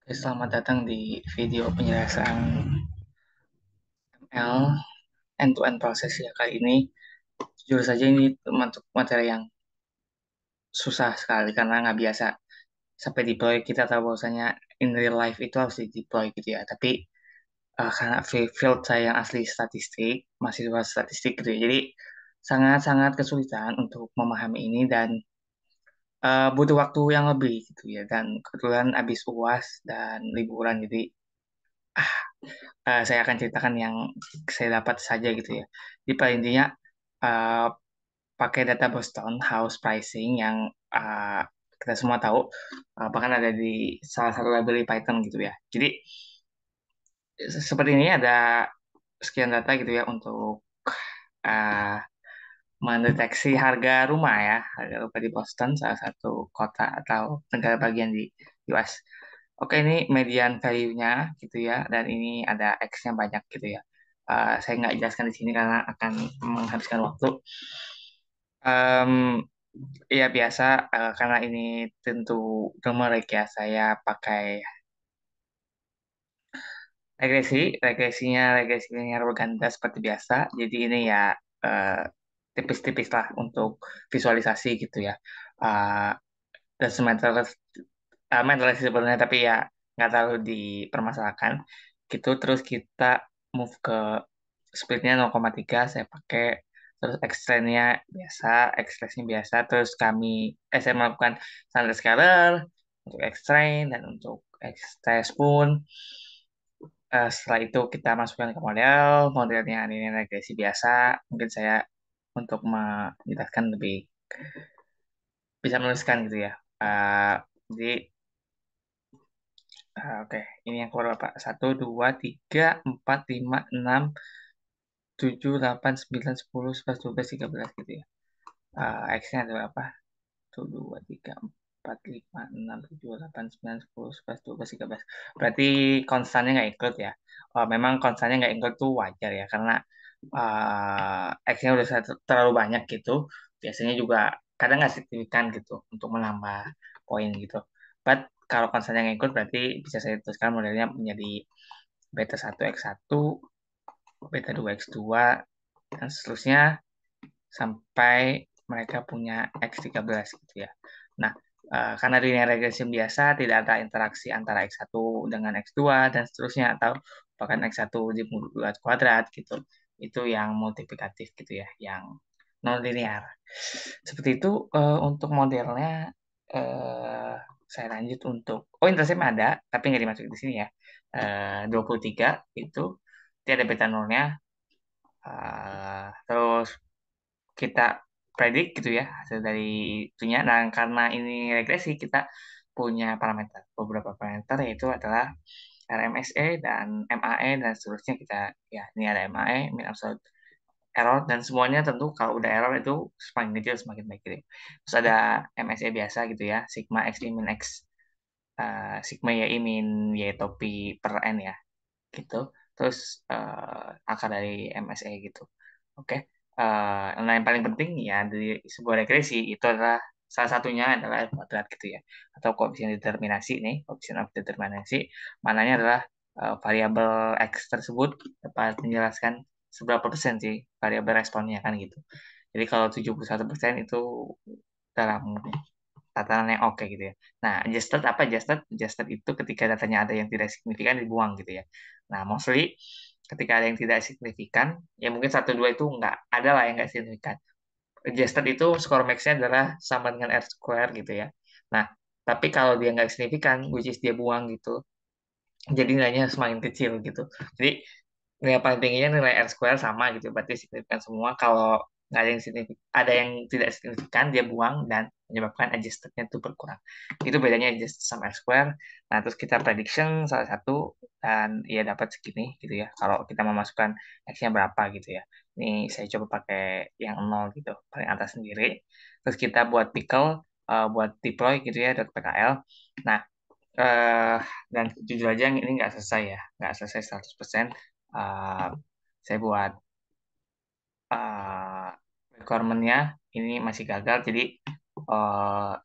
Oke, selamat datang di video penjelasan ML end-to-end proses ya kali ini. Jujur saja ini termasuk materi yang susah sekali karena nggak biasa sampai deploy. Kita tahu bahwasanya in real life itu harus di deploy gitu ya. Tapi karena field saya yang asli statistik, mahasiswa statistik gitu ya. Jadi sangat-sangat kesulitan untuk memahami ini dan butuh waktu yang lebih gitu ya. Dan kebetulan habis UAS dan liburan jadi saya akan ceritakan yang saya dapat saja gitu ya. Di pada intinya uh, pakai data Boston house pricing yang uh, kita semua tahu bahkan ada di salah satu library Python gitu ya. Jadi seperti ini ada sekian data gitu ya untuk uh, mendeteksi harga rumah ya, harga rumah di Boston, salah satu kota atau negara bagian di US. Oke, ini median value-nya gitu ya, dan ini ada X-nya banyak gitu ya. Saya nggak jelaskan di sini karena akan menghabiskan waktu. Em, Ya biasa, karena ini tentu numerik ya, saya pakai regresi linear berganda seperti biasa. Jadi ini ya eh, tipis-tipis lah untuk visualisasi gitu ya. Uh, dan matter sih sebenarnya tapi ya nggak terlalu dipermasalahkan gitu. Terus kita move ke splitnya 0,3 saya pakai, terus extrainnya biasa, terus saya melakukan standard scalar untuk extrain dan untuk extract pun. Setelah itu kita masukkan ke modelnya ini regresi biasa. Mungkin saya untuk menjelaskan lebih bisa menuliskan gitu ya. Jadi oke, ini yang keluar Bapak. 1, 2, 3, 4, 5, 6, 7, 8, 9, 10, 11, 12, 13 gitu ya. X-nya ada berapa? 1, 2, 3, 4, 5, 6, 7, 8, 9, 10, 11, 12, 13. Berarti konstannya nggak include ya. Memang konstannya nggak include tuh wajar ya, karena X-nya udah terlalu banyak gitu. Biasanya juga kadang nggak signifikan gitu untuk menambah poin gitu. But kalau konstannya nggak include berarti bisa saya tuliskan modelnya menjadi beta 1 X1, beta 2 X2, dan seterusnya sampai mereka punya X13 gitu ya. Nah, karena linear regression biasa tidak ada interaksi antara X1 dengan X2 dan seterusnya, atau bahkan X1 dibuat kuadrat gitu. Itu yang multiplikatif gitu ya, yang non linear. Seperti itu untuk modelnya. Saya lanjut untuk intercept ada tapi nggak dimasukin di sini ya. 23 itu dia ada beta nolnya. Terus kita predik gitu ya hasil dari itunya. Dan karena ini regresi kita punya beberapa parameter, yaitu adalah RMSE dan MAE dan seterusnya. Kita ya ini ada MAE, mean absolute error, dan semuanya tentu kalau udah error itu semakin kecil semakin baik gitu ya. Terus ada MSE biasa gitu ya, sigma x i min x, sigma y min y topi per n ya gitu. Terus akar dari MSE gitu. Oke. Yang paling penting ya dari sebuah regresi itu adalah salah satunya adalah F kuadrat gitu ya, atau koefisien determinasi. Nih koefisien of determinasi mananya adalah variabel x tersebut dapat menjelaskan seberapa persen sih variabel responnya kan gitu. Jadi kalau 71% itu dalam tatanan yang oke gitu ya. Nah, adjusted apa adjusted? Adjusted itu ketika datanya ada yang tidak signifikan dibuang gitu ya. Nah, mostly ketika ada yang tidak signifikan, ya mungkin 1 2 itu nggak ada lah yang nggak signifikan. Adjusted itu skor max-nya adalah sama dengan R square gitu ya. Nah, tapi kalau dia nggak signifikan, which is dia buang gitu, jadi nilainya semakin kecil gitu. Jadi nilai paling tingginya nilai R square sama gitu, berarti signifikan semua. Kalau nggak ada yang signifikan, ada yang tidak signifikan, dia buang dan menyebabkan adjustednya itu berkurang. Itu bedanya adjusted sama R square. Nah, terus kita prediction salah satu dan ya dapat segini gitu ya. Kalau kita memasukkan X-nya berapa gitu ya. Ini saya coba pakai yang nol gitu, paling atas sendiri. Terus kita buat pickle, buat deploy gitu ya, .pkl. Nah, eh dan jujur aja ini nggak selesai ya, nggak selesai 100%. Eh, saya buat eh requirement-nya ini masih gagal, jadi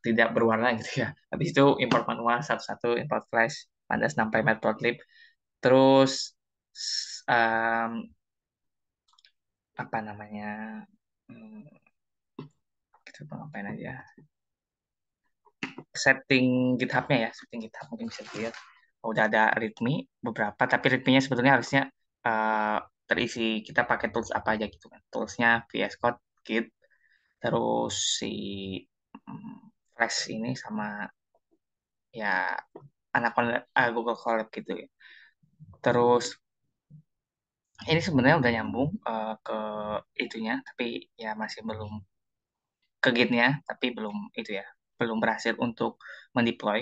tidak berwarna gitu ya. Habis itu import manual satu-satu, import flash. pada sampai matplotlib. Terus apa namanya? Hmm, kita ngapain aja? Setting GitHub-nya ya, setting GitHub mungkin bisa dilihat. Udah ada README beberapa, tapi README-nya sebetulnya harusnya eh, terisi kita pakai tools apa aja gitu kan. Toolsnya VS Code, Git, terus si Flash ini sama ya anak Google Colab gitu ya. Terus ini sebenarnya udah nyambung ke itunya, tapi ya masih belum ke Git-nya, tapi belum itu ya, belum berhasil untuk mendeploy.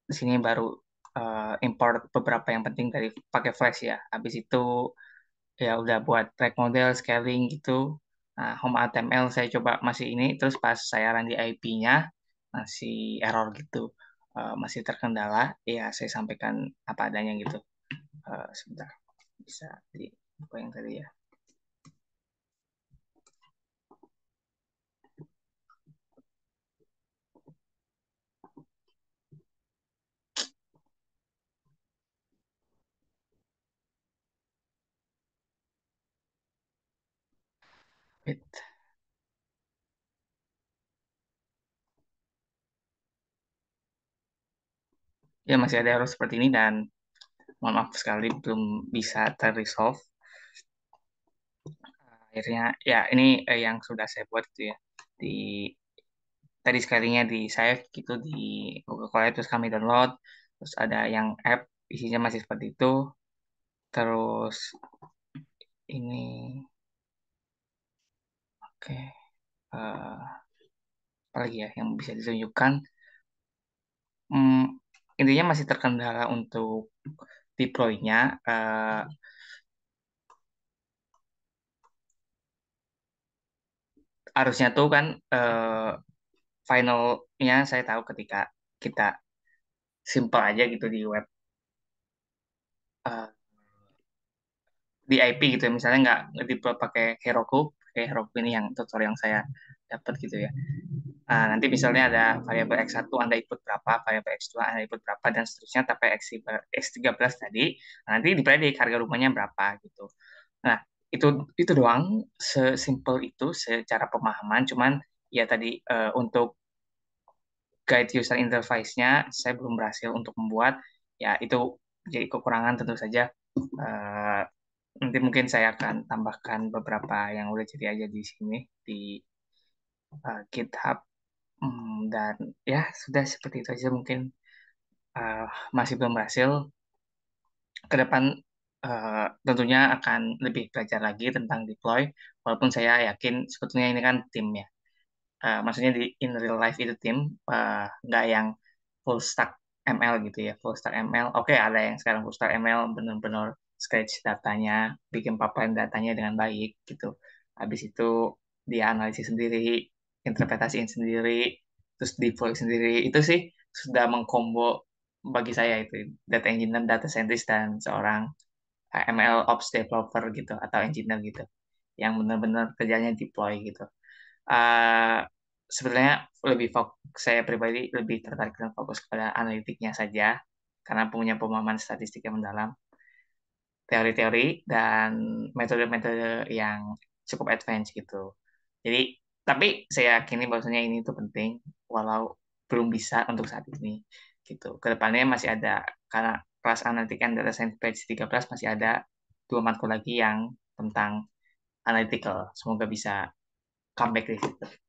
Di sini baru import beberapa yang penting dari pakai Flash ya. Habis itu ya udah buat track model, scaling gitu. Nah, Home HTML saya coba masih ini, terus pas saya run di IP-nya masih error gitu. Masih terkendala, ya saya sampaikan apa adanya gitu. Sebentar, bisa dibuka yang tadi ya. Wait. Ya masih ada error seperti ini dan mohon maaf sekali belum bisa terresolve. Akhirnya ya ini yang sudah saya buat gitu ya. Di tadi sekalinya di save gitu di Google Cloud terus kami download, terus ada yang app isinya masih seperti itu. Terus ini oke, apa lagi ya yang bisa ditunjukkan. Hmm, intinya masih terkendala untuk deploy-nya. Harusnya tuh kan finalnya saya tahu ketika kita simple aja gitu di web, eh, di IP gitu ya, misalnya nggak deploy pakai Heroku, kayak Heroku ini yang tutorial yang saya dapat gitu ya. Nah, nanti misalnya ada variabel X1 Anda input berapa, variabel X2 Anda input berapa, dan seterusnya sampai X13 tadi. Nah, nanti dipredik harga rumahnya berapa gitu. Nah, itu doang, sesimpel itu secara pemahaman. Cuman ya tadi untuk guide user interface-nya saya belum berhasil untuk membuat. Ya itu jadi kekurangan tentu saja. Eh, Nanti mungkin saya akan tambahkan beberapa yang udah jadi aja di sini di GitHub. Dan ya sudah seperti itu aja mungkin. eh, Masih belum berhasil. Ke depan tentunya akan lebih belajar lagi tentang deploy. Walaupun saya yakin sebetulnya ini kan tim ya. Maksudnya di in real life itu tim, nggak yang full stack ML gitu ya. Full stack ML. Oke, ada yang sekarang full stack ML benar-benar scratch datanya, bikin pipeline datanya dengan baik gitu. Habis itu dia analisis sendiri, interpretasiin sendiri, terus deploy sendiri. Itu sih sudah mengkombo bagi saya itu data engineer, data scientist dan seorang ML ops developer gitu atau engineer gitu yang benar-benar kerjanya deploy gitu. uh, Sebenarnya saya pribadi lebih tertarik dan fokus kepada analitiknya saja karena punya pemahaman statistik yang mendalam, teori-teori dan metode-metode yang cukup advance gitu. Jadi, tapi saya yakini bahwasanya ini tuh penting walau belum bisa untuk saat ini gitu. Kedepannya masih ada karena kelas analitik and data science batch 13 masih ada dua matkul lagi yang tentang analytical. Semoga bisa comeback di situ.